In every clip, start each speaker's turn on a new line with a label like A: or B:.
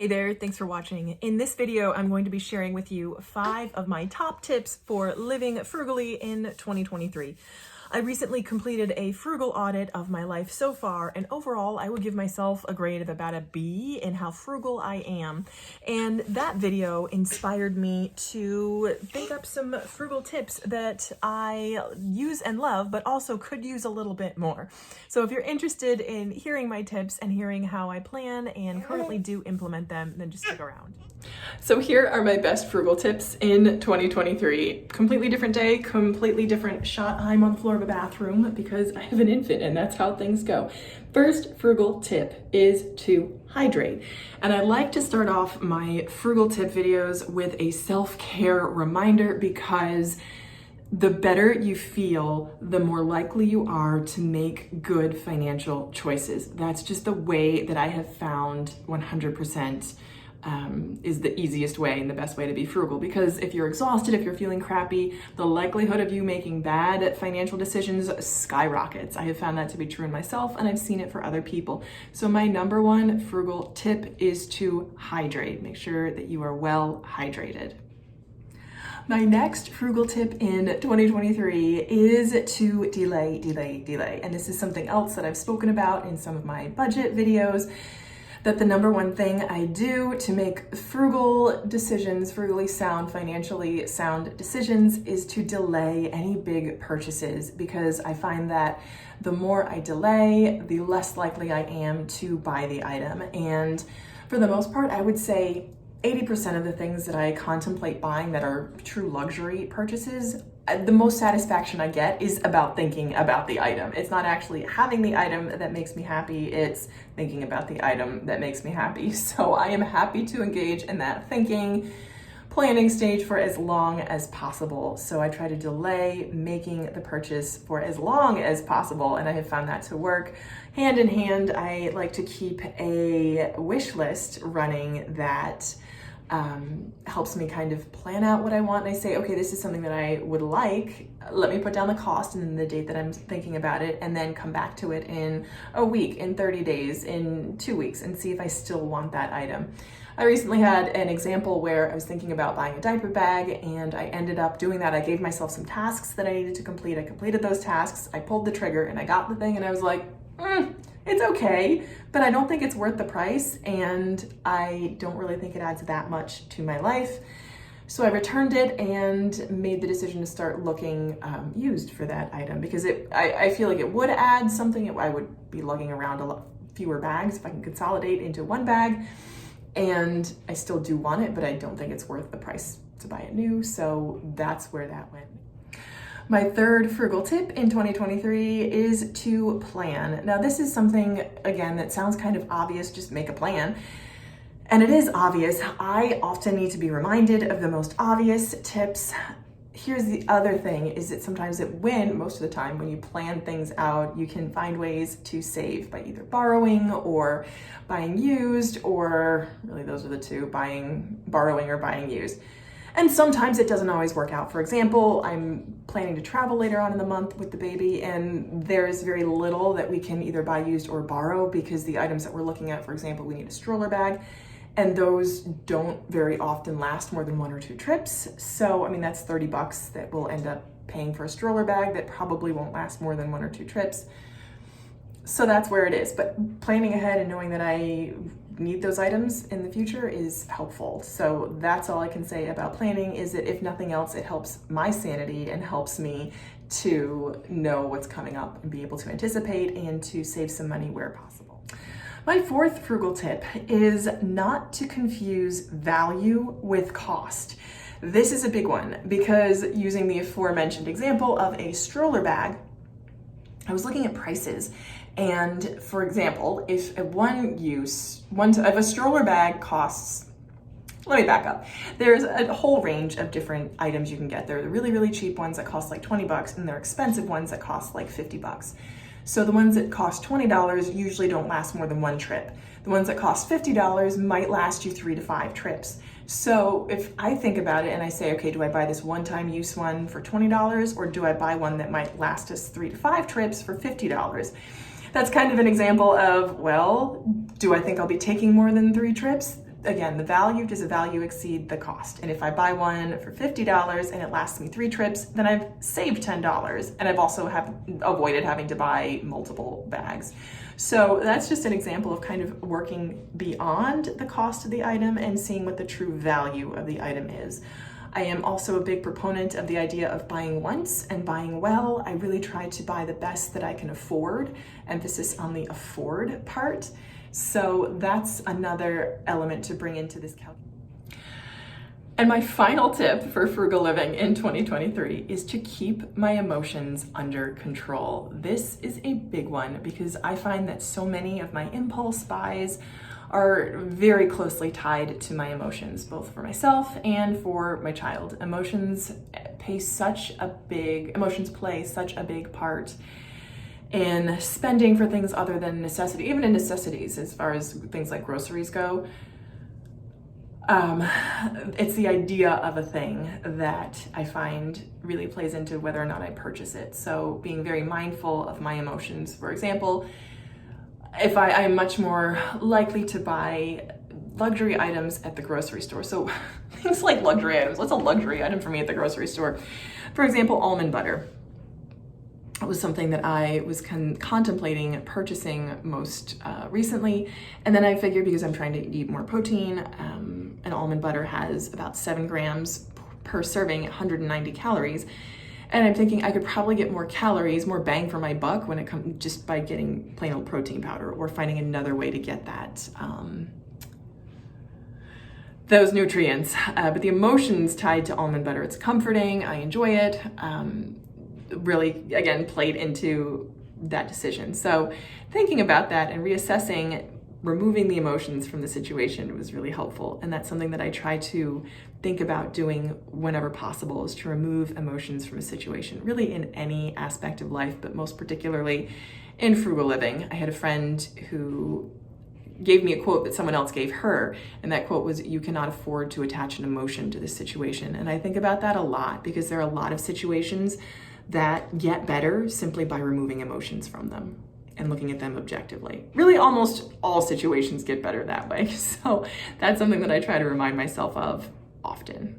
A: Hey there, thanks for watching. In this video, I'm going to be sharing with you 5 of my top tips for living frugally in 2023. I recently completed a frugal audit of my life so far, and overall, I would give myself a grade of about a B in how frugal I am. And that video inspired me to think up some frugal tips that I use and love, but also could use a little bit more. So if you're interested in hearing my tips and hearing how I plan and currently do implement them, then just stick around. So here are my best frugal tips in 2023. Completely different day, completely different shot. I'm on the floor of a bathroom because I have an infant and that's how things go. First frugal tip is to hydrate. And I like to start off my frugal tip videos with a self-care reminder because the better you feel, the more likely you are to make good financial choices. That's just the way that I have found 100% is the easiest way and the best way to be frugal. Because if you're exhausted, if you're feeling crappy, the likelihood of you making bad financial decisions skyrockets. I have found that to be true in myself, and I've seen it for other people. So my number one frugal tip is to hydrate. Make sure that you are well hydrated. My next frugal tip in 2023 is to delay. And this is something else that I've spoken about in some of my budget videos, that the number one thing I do to make frugal decisions, frugally sound, financially sound decisions, is to delay any big purchases, because I find that the more I delay, the less likely I am to buy the item. And for the most part, I would say 80% of the things that I contemplate buying that are true luxury purchases, the most satisfaction I get is about thinking about the item. It's not actually having the item that makes me happy, it's thinking about the item that makes me happy. So I am happy to engage in that thinking, planning stage for as long as possible. So I try to delay making the purchase for as long as possible, and I have found that to work. Hand in hand, I like to keep a wish list running that helps me kind of plan out what I want. And I say, okay, this is something that I would like. Let me put down the cost and the date that I'm thinking about it, and then come back to it in a week, in 30 days, in 2 weeks, and see if I still want that item. I recently had an example where I was thinking about buying a diaper bag, and I ended up doing that. I gave myself some tasks that I needed to complete. I completed those tasks. I pulled the trigger and I got the thing, and I was like, it's okay, but I don't think it's worth the price, and I don't really think it adds that much to my life. So I returned it and made the decision to start looking used for that item, because I feel like it would add something. I would be lugging around a lot fewer bags if I can consolidate into one bag, and I still do want it, but I don't think it's worth the price to buy it new. So that's where that went. My third frugal tip in 2023 is to plan. Now, this is something, again, that sounds kind of obvious, just make a plan. And it is obvious. I often need to be reminded of the most obvious tips. Here's the other thing, is that sometimes most of the time, when you plan things out, you can find ways to save by either borrowing or buying used, or really those are the two, borrowing or buying used. And sometimes it doesn't always work out. For example, I'm planning to travel later on in the month with the baby, and there's very little that we can either buy used or borrow, because the items that we're looking at, for example, we need a stroller bag, and those don't very often last more than 1 or 2 trips. So, I mean, that's $30 that we'll end up paying for a stroller bag that probably won't last more than 1 or 2 trips. So that's where it is. But planning ahead and knowing that I need those items in the future is helpful. So that's all I can say about planning, is that if nothing else, it helps my sanity and helps me to know what's coming up and be able to anticipate and to save some money where possible. My fourth frugal tip is not to confuse value with cost. This is a big one, because using the aforementioned example of a stroller bag, I was looking at prices. And for example, if a stroller bag costs, let me back up. There's a whole range of different items you can get. There are the really, really cheap ones that cost like $20, and there are expensive ones that cost like $50. So the ones that cost $20 usually don't last more than 1 trip. The ones that cost $50 might last you 3 to 5 trips. So if I think about it and I say, okay, do I buy this one-time use one for $20, or do I buy one that might last us 3 to 5 trips for $50? That's kind of an example of, well, do I think I'll be taking more than 3 trips? again, the value, does the value exceed the cost? And if I buy one for $50 and it lasts me 3 trips, then I've saved $10, and I've also avoided having to buy multiple bags. So that's just an example of kind of working beyond the cost of the item and seeing what the true value of the item is. I am also a big proponent of the idea of buying once and buying well. I really try to buy the best that I can afford, emphasis on the afford part. So that's another element to bring into this calculation. And my final tip for frugal living in 2023 is to keep my emotions under control. This is a big one because I find that so many of my impulse buys are very closely tied to my emotions, both for myself and for my child. Emotions play such a big part in spending for things other than necessity, even in necessities, as far as things like groceries go. It's the idea of a thing that I find really plays into whether or not I purchase it. So being very mindful of my emotions. For example, if I'm much more likely to buy luxury items at the grocery store. So things like luxury items. What's a luxury item for me at the grocery store? For example, almond butter. It was something that I was contemplating purchasing most recently. And then I figured, because I'm trying to eat more protein, an almond butter has about 7 grams per serving, 190 calories. And I'm thinking I could probably get more calories, more bang for my buck when it comes just by getting plain old protein powder or finding another way to get that, those nutrients. But the emotions tied to almond butter, it's comforting, I enjoy it, really, again, played into that decision. So thinking about that and reassessing, removing the emotions from the situation was really helpful. And that's something that I try to think about doing whenever possible, is to remove emotions from a situation, really in any aspect of life, but most particularly in frugal living. I had a friend who gave me a quote that someone else gave her, and that quote was, "You cannot afford to attach an emotion to this situation." And I think about that a lot, because there are a lot of situations that get better simply by removing emotions from them and looking at them objectively. Really, almost all situations get better that way. So that's something that I try to remind myself of often.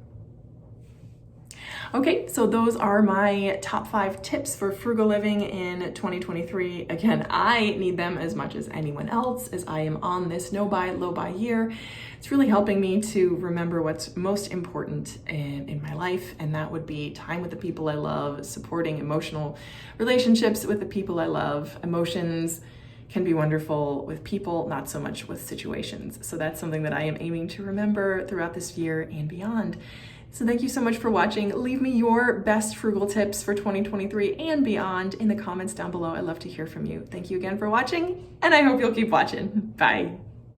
A: Okay, so those are my top 5 tips for frugal living in 2023. Again, I need them as much as anyone else, as I am on this no buy, low buy year. It's really helping me to remember what's most important in my life, and that would be time with the people I love, supporting emotional relationships with the people I love. Emotions can be wonderful with people, not so much with situations. So that's something that I am aiming to remember throughout this year and beyond. So thank you so much for watching. Leave me your best frugal tips for 2023 and beyond in the comments down below. I'd love to hear from you. Thank you again for watching, and I hope you'll keep watching. Bye.